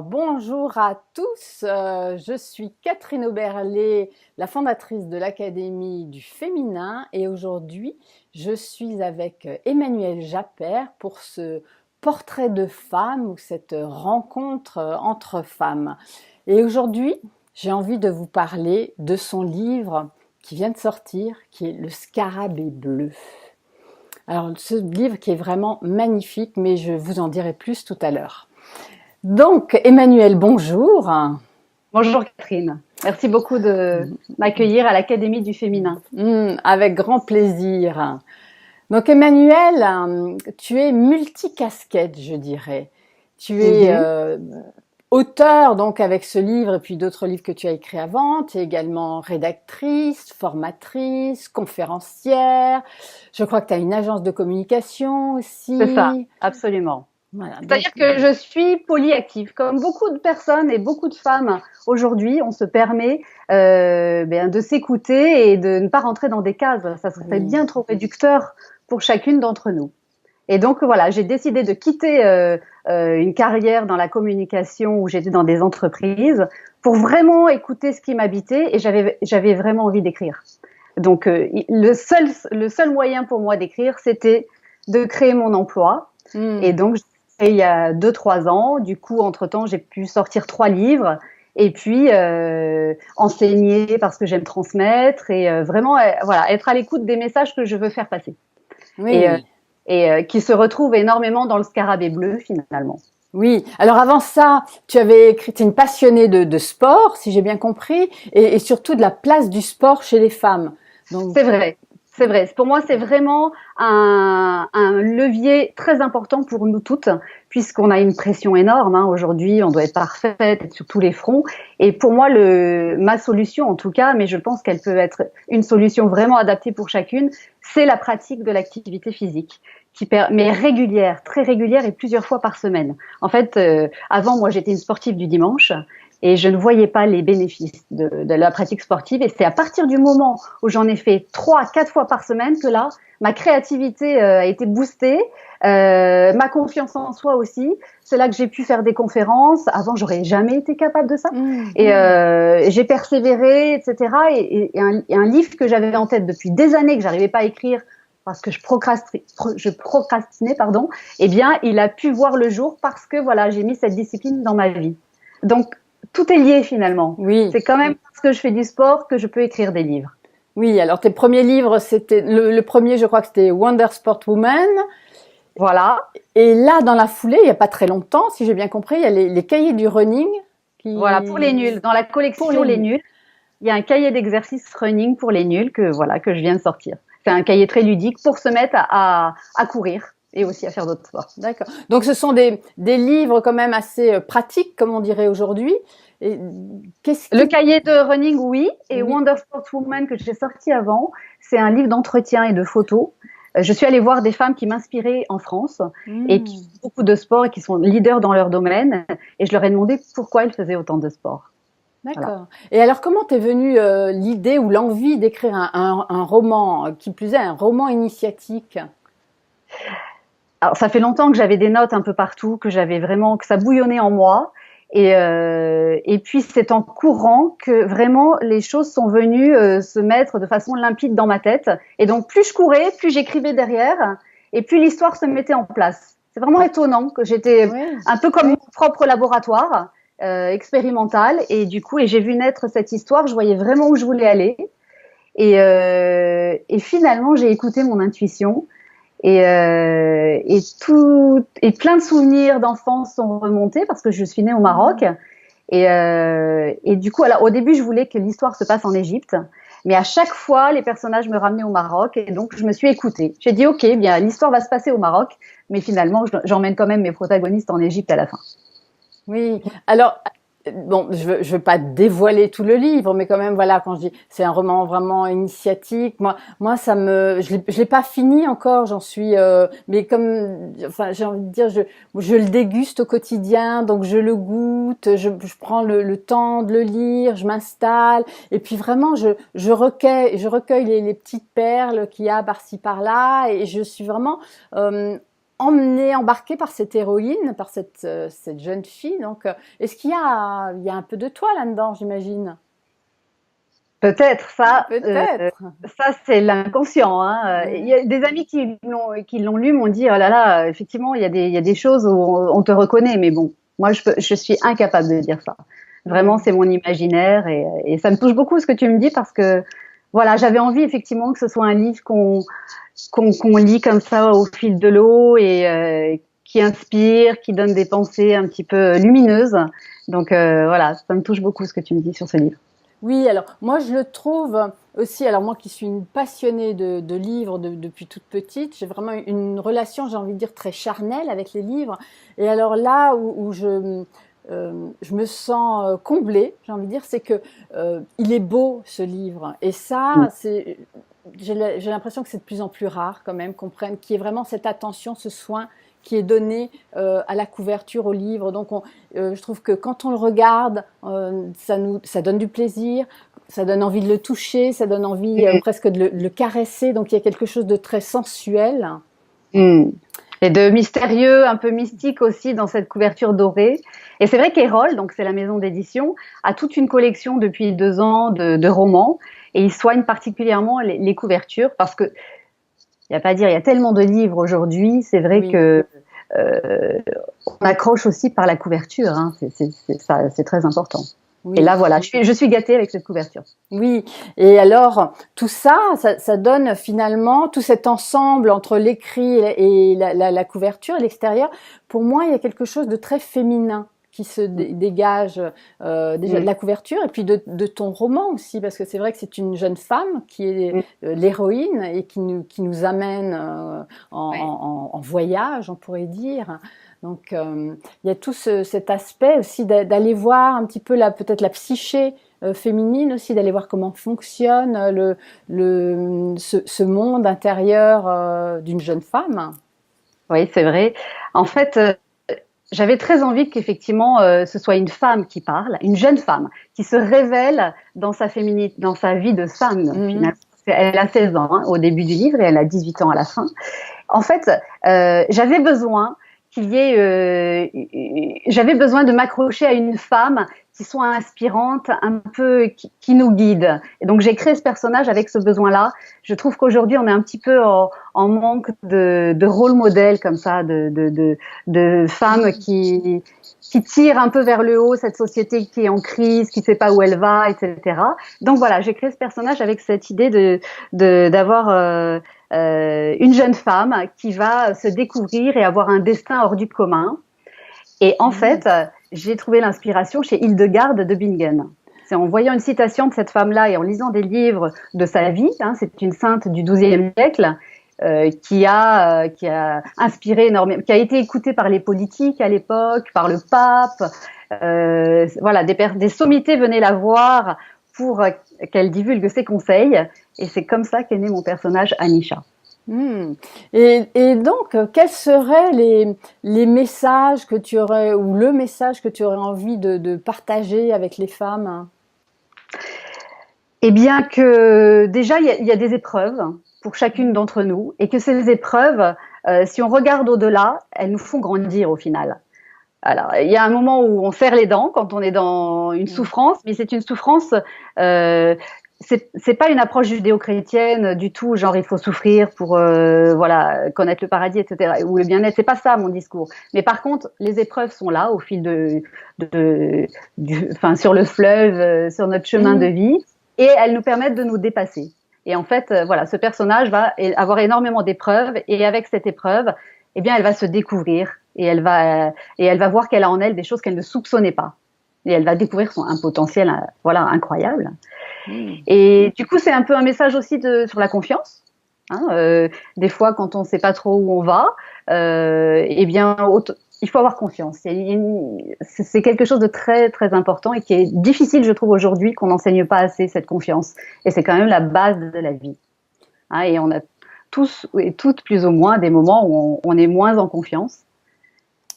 Bonjour à tous, je suis Catherine Oberlé, la fondatrice de l'Académie du Féminin et aujourd'hui je suis avec Emmanuelle Japper pour ce portrait de femme ou cette rencontre entre femmes. Et aujourd'hui j'ai envie de vous parler de son livre qui vient de sortir, qui est Le Scarabée bleu. Alors ce livre qui est vraiment magnifique, mais je vous en dirai plus tout à l'heure. Donc, Emmanuelle, bonjour. Bonjour Catherine, merci beaucoup de m'accueillir à l'Académie du Féminin. Avec grand plaisir. Donc, Emmanuelle, tu es multicasquette, je dirais. Tu es auteure, donc, avec ce livre et puis d'autres livres que tu as écrits avant. Tu es également rédactrice, formatrice, conférencière. Je crois que tu as une agence de communication aussi. C'est ça, absolument. Voilà, C'est-à-dire que je suis polyactive. Comme beaucoup de personnes et beaucoup de femmes aujourd'hui, on se permet de s'écouter et de ne pas rentrer dans des cases. Ça serait bien trop réducteur pour chacune d'entre nous. Et donc voilà, j'ai décidé de quitter une carrière dans la communication où j'étais dans des entreprises pour vraiment écouter ce qui m'habitait et j'avais vraiment envie d'écrire. Donc le seul moyen pour moi d'écrire, c'était de créer mon emploi. Et donc il y a 2-3 ans. Du coup, entre-temps, j'ai pu sortir 3 livres et puis enseigner parce que j'aime transmettre et vraiment voilà, être à l'écoute des messages que je veux faire passer. Oui. Et qui se retrouvent énormément dans le Scarabée bleu finalement. Oui. Alors avant ça, tu avais écrit, tu es une passionnée de sport, si j'ai bien compris, et surtout de la place du sport chez les femmes. Donc... C'est vrai. C'est vrai. Pour moi, c'est vraiment un levier très important pour nous toutes, puisqu'on a une pression énorme. Aujourd'hui, on doit être parfaite, être sur tous les fronts. Et pour moi, ma solution, en tout cas, mais je pense qu'elle peut être une solution vraiment adaptée pour chacune, c'est la pratique de l'activité physique, mais régulière, très régulière et plusieurs fois par semaine. En fait, avant, moi, j'étais une sportive du dimanche. Et je ne voyais pas les bénéfices de la pratique sportive. Et c'est à partir du moment où j'en ai fait 3-4 fois par semaine que là, ma créativité a été boostée, ma confiance en soi aussi. C'est là que j'ai pu faire des conférences. Avant, j'aurais jamais été capable de ça. Et j'ai persévéré, etc. Et un livre que j'avais en tête depuis des années que j'arrivais pas à écrire parce que je procrastinais, pardon. Eh bien, il a pu voir le jour parce que voilà, j'ai mis cette discipline dans ma vie. Donc tout est lié finalement. Oui. C'est quand même parce que je fais du sport que je peux écrire des livres. Oui, alors tes premiers livres, c'était le premier, je crois que c'était Wonder Sport Woman. Voilà. Et là, dans la foulée, il n'y a pas très longtemps, si j'ai bien compris, il y a les cahiers du running. Voilà, pour les nuls. Dans la collection les nuls, il y a un cahier d'exercices running pour les nuls que je viens de sortir. C'est un cahier très ludique pour se mettre à courir et aussi à faire d'autres sports. D'accord. Donc ce sont des livres quand même assez pratiques, comme on dirait aujourd'hui. Le cahier de running, oui, et Wonder Sport Woman que j'ai sorti avant, c'est un livre d'entretien et de photos. Je suis allée voir des femmes qui m'inspiraient en France et qui font beaucoup de sport et qui sont leaders dans leur domaine. Et je leur ai demandé pourquoi elles faisaient autant de sport. D'accord. Voilà. Et alors, comment t'es venue l'idée ou l'envie d'écrire un roman, qui plus est, un roman initiatique? Alors, ça fait longtemps que j'avais des notes un peu partout, que ça bouillonnait en moi. Et puis, c'est en courant que vraiment les choses sont venues se mettre de façon limpide dans ma tête. Et donc, plus je courais, plus j'écrivais derrière, et plus l'histoire se mettait en place. C'est vraiment étonnant que j'étais un peu comme mon propre laboratoire expérimental. Et du coup, j'ai vu naître cette histoire. Je voyais vraiment où je voulais aller. Et finalement, j'ai écouté mon intuition. Et plein de souvenirs d'enfance sont remontés parce que je suis née au Maroc. Et du coup, alors, au début, je voulais que l'histoire se passe en Égypte. Mais à chaque fois, les personnages me ramenaient au Maroc. Et donc, je me suis écoutée. J'ai dit, OK, bien, l'histoire va se passer au Maroc. Mais finalement, j'emmène quand même mes protagonistes en Égypte à la fin. Oui. Alors, bon, je veux pas dévoiler tout le livre, mais quand même, voilà, quand je dis c'est un roman vraiment initiatique, moi, je l'ai pas fini encore, j'en suis, mais comme, enfin, j'ai envie de dire, je le déguste au quotidien, donc je le goûte, je prends le temps de le lire, je m'installe, et puis vraiment, je recueille les petites perles qu'il y a par-ci par-là, et je suis vraiment embarquée par cette héroïne, par cette jeune fille. Donc, est-ce il y a un peu de toi là-dedans, j'imagine? Peut-être Peut-être. ça c'est l'inconscient. Hein. Il y a des amis qui l'ont lu m'ont dit oh là là, effectivement il y a des choses où on te reconnaît, mais bon, moi je suis incapable de dire ça. Vraiment, c'est mon imaginaire et ça me touche beaucoup ce que tu me dis parce que voilà, j'avais envie effectivement que ce soit un livre qu'on lit comme ça au fil de l'eau et qui inspire, qui donne des pensées un petit peu lumineuses. Donc voilà, ça me touche beaucoup ce que tu me dis sur ce livre. Oui, alors moi je le trouve aussi, alors moi qui suis une passionnée de livres depuis toute petite, j'ai vraiment une relation, j'ai envie de dire, très charnelle avec les livres. Et alors là où je me sens comblée, j'ai envie de dire, c'est que il est beau ce livre. Et ça, j'ai l'impression que c'est de plus en plus rare quand même, qu'on prenne, qu'il y ait vraiment cette attention, ce soin qui est donné à la couverture au livre. Donc, je trouve que quand on le regarde, ça donne du plaisir, ça donne envie de le toucher, ça donne envie presque de le caresser. Donc, il y a quelque chose de très sensuel. Mm. Et de mystérieux, un peu mystique aussi dans cette couverture dorée. Et c'est vrai qu'Erol, donc c'est la maison d'édition, a toute une collection depuis 2 ans de romans et ils soignent particulièrement les couvertures parce que il n'y a pas à dire, il y a tellement de livres aujourd'hui, c'est vrai que on accroche aussi par la couverture, hein, c'est très important. Oui. Et là, voilà, je suis gâtée avec cette couverture. Oui, et alors, tout ça donne finalement, tout cet ensemble entre l'écrit et la couverture et l'extérieur, pour moi, il y a quelque chose de très féminin qui se dégage déjà de la couverture et puis de ton roman aussi, parce que c'est vrai que c'est une jeune femme qui est l'héroïne et qui nous amène en voyage, on pourrait dire. Donc, il y a tout cet aspect aussi d'aller voir un petit peu peut-être la psyché féminine aussi, d'aller voir comment fonctionne ce monde intérieur d'une jeune femme. Oui, c'est vrai. En fait, j'avais très envie qu'effectivement ce soit une femme qui parle, une jeune femme qui se révèle dans sa féminité, dans sa vie de femme. Finalement. Elle a 16 ans hein, au début du livre et elle a 18 ans à la fin. En fait, j'avais besoin j'avais besoin de m'accrocher à une femme qui soit inspirante, un peu qui nous guide. Et donc j'ai créé ce personnage avec ce besoin-là. Je trouve qu'aujourd'hui on est un petit peu en manque de rôle modèle comme ça, de femmes qui tirent un peu vers le haut cette société qui est en crise, qui ne sait pas où elle va, etc. Donc voilà, j'ai créé ce personnage avec cette idée d'avoir une jeune femme qui va se découvrir et avoir un destin hors du commun. Et en fait, j'ai trouvé l'inspiration chez Hildegarde de Bingen. C'est en voyant une citation de cette femme-là et en lisant des livres de sa vie, hein, c'est une sainte du XIIe siècle, qui a inspiré énormément, qui a été écoutée par les politiques à l'époque, par le pape. Voilà, des sommités venaient la voir pour qu'elle divulgue ses conseils. Et c'est comme ça qu'est né mon personnage Anisha. Et donc, quels seraient les messages que tu aurais, ou le message que tu aurais envie de partager avec les femmes? Eh bien que déjà, il y a des épreuves pour chacune d'entre nous et que ces épreuves, si on regarde au-delà, elles nous font grandir au final. Alors, il y a un moment où on serre les dents quand on est dans une souffrance, mais c'est une souffrance, c'est pas une approche judéo-chrétienne du tout, genre il faut souffrir pour voilà connaître le paradis, etc. ou le bien-être. C'est pas ça mon discours. Mais par contre, les épreuves sont là au fil enfin sur le fleuve, sur notre chemin de vie, et elles nous permettent de nous dépasser. Et en fait, voilà, ce personnage va avoir énormément d'épreuves, et avec cette épreuve, eh bien, elle va se découvrir et elle va voir qu'elle a en elle des choses qu'elle ne soupçonnait pas. Et elle va découvrir un potentiel, voilà, incroyable. Et du coup, c'est un peu un message aussi sur la confiance. Hein, des fois, quand on ne sait pas trop où on va, eh bien, il faut avoir confiance. C'est quelque chose de très, très important et qui est difficile, je trouve, aujourd'hui, qu'on n'enseigne pas assez cette confiance. Et c'est quand même la base de la vie. Hein, et on a tous et toutes, plus ou moins, des moments où on est moins en confiance.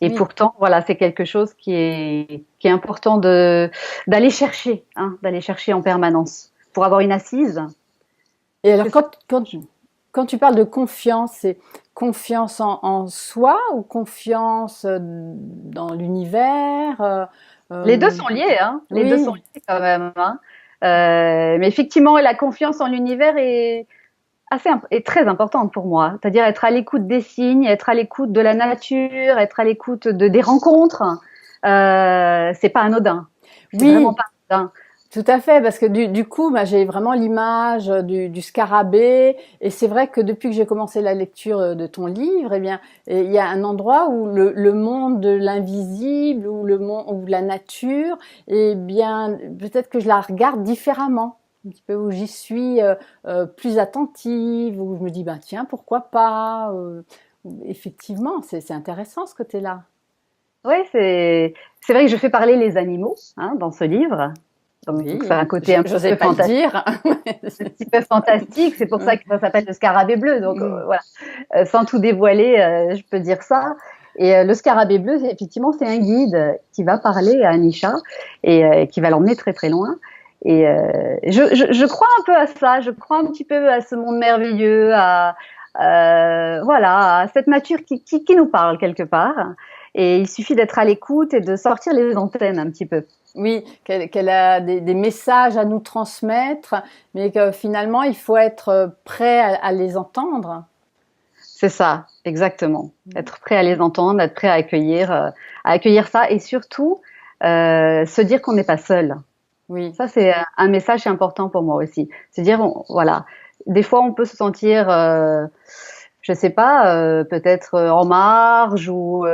Et pourtant, voilà, c'est quelque chose qui est important d'aller chercher, hein, d'aller chercher en permanence pour avoir une assise. Et alors, quand tu parles de confiance, confiance en soi ou confiance dans l'univers Les deux sont liés, hein. Les deux sont Oui, liés quand même, hein. Mais effectivement, la confiance en l'univers est très importante pour moi. C'est-à-dire être à l'écoute des signes, être à l'écoute de la nature, être à l'écoute des rencontres. C'est pas anodin. C'est vraiment oui. pas anodin. Tout à fait, parce que du coup, bah, j'ai vraiment l'image du scarabée, et c'est vrai que depuis que j'ai commencé la lecture de ton livre, eh bien, il y a un endroit où le monde de l'invisible, ou le monde, ou la nature, eh bien, peut-être que je la regarde différemment, un petit peu où j'y suis plus attentive, où je me dis, ben tiens, pourquoi pas. Effectivement, c'est intéressant ce côté-là. Oui, c'est vrai que je fais parler les animaux, hein, dans ce livre. Donc c'est Oui, un côté un petit j'osais peu pas le fantastique. dire. Un petit peu fantastique, c'est pour ça que ça s'appelle le scarabée bleu. Donc Mm. voilà, sans tout dévoiler, je peux dire ça. Et le scarabée bleu, effectivement, c'est un guide qui va parler à Anisha et qui va l'emmener très très loin. Et je crois un peu à ça, je crois un petit peu à ce monde merveilleux, voilà, à cette nature qui nous parle quelque part. Et il suffit d'être à l'écoute et de sortir les antennes un petit peu. Oui, qu'elle a des messages à nous transmettre, mais que finalement, il faut être prêt à les entendre. C'est ça, exactement. Être prêt à les entendre, être prêt à accueillir ça et surtout se dire qu'on n'est pas seul. Oui, Ça, c'est un message important pour moi aussi. Se dire, voilà, des fois on peut se sentir, je sais pas, peut-être en marge ou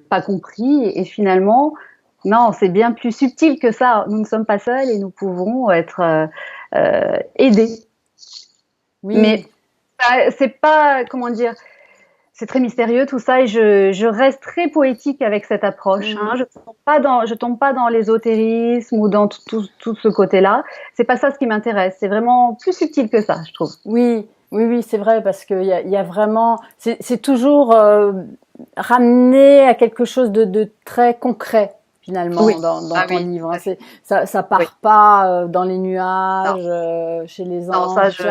pas compris et finalement, non, c'est bien plus subtil que ça. Nous ne sommes pas seuls et nous pouvons être aidés. Mais oui, c'est pas, comment dire, c'est très mystérieux tout ça et je reste très poétique avec cette approche. mm, Hein. Je tombe pas dans l'ésotérisme ou dans tout ce côté-là. C'est pas ça ce qui m'intéresse. C'est vraiment plus subtil que ça, je trouve. oui, oui, oui, c'est vrai, parce qu'il y a vraiment, c'est toujours ramené à quelque chose de très concret, Oui. finalement, dans Ah ton oui. livre. Hein. Ça Oui. part pas dans les Non. nuages, chez les Non, ça anges. je.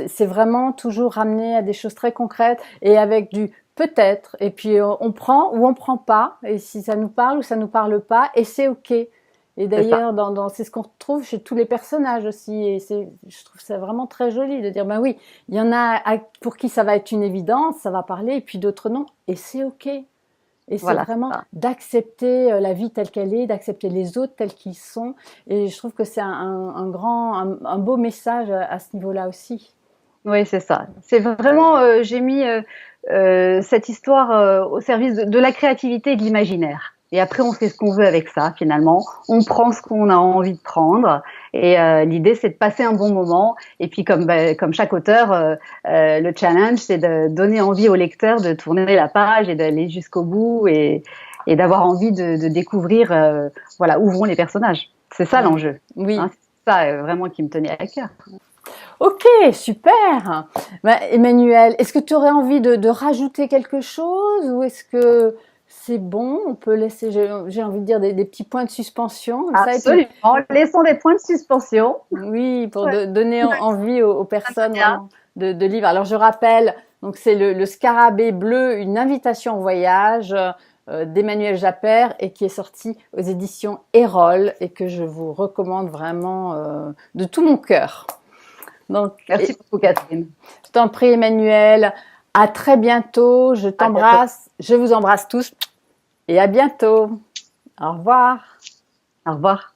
C'est vraiment toujours ramené à des choses très concrètes et avec du peut-être. Et puis on prend ou on prend pas. Et si ça nous parle ou ça nous parle pas, et c'est ok. Et C'est ça. d'ailleurs, c'est ce qu'on retrouve chez tous les personnages aussi. Et je trouve ça vraiment très joli de dire, ben oui, il y en a pour qui ça va être une évidence, ça va parler, et puis d'autres non. Et c'est ok. Et c'est Voilà. vraiment C'est ça. d'accepter la vie telle qu'elle est, d'accepter les autres tels qu'ils sont. Et je trouve que c'est un beau message à ce niveau-là aussi. Oui, c'est ça. C'est vraiment, j'ai mis cette histoire au service de la créativité et de l'imaginaire. Et après, on fait ce qu'on veut avec ça, finalement. On prend ce qu'on a envie de prendre. Et l'idée, c'est de passer un bon moment. Et puis, comme chaque auteur, le challenge, c'est de donner envie au lecteur de tourner la page et d'aller jusqu'au bout et d'avoir envie de découvrir, voilà, où vont les personnages. C'est ça Ouais. l'enjeu. Oui. Hein, c'est ça vraiment qui me tenait à cœur. Ok, super. Ben, Emmanuel, est-ce que tu aurais envie de rajouter quelque chose, ou est-ce que c'est bon? On peut laisser, j'ai envie de dire, des petits points de suspension comme ça, et puis Absolument. Laissons des points de suspension. oui, pour Ouais, donner envie aux personnes bien. vraiment de lire. Alors je rappelle, donc c'est le Scarabée bleu, une invitation au voyage d'Emmanuel Japper, et qui est sorti aux éditions Erol, et que je vous recommande vraiment de tout mon cœur. Donc, Merci beaucoup, Catherine. je t'en prie, Emmanuel. À très bientôt. Je À bientôt. t'embrasse. Je vous embrasse tous. Et à bientôt. Au revoir. Au revoir.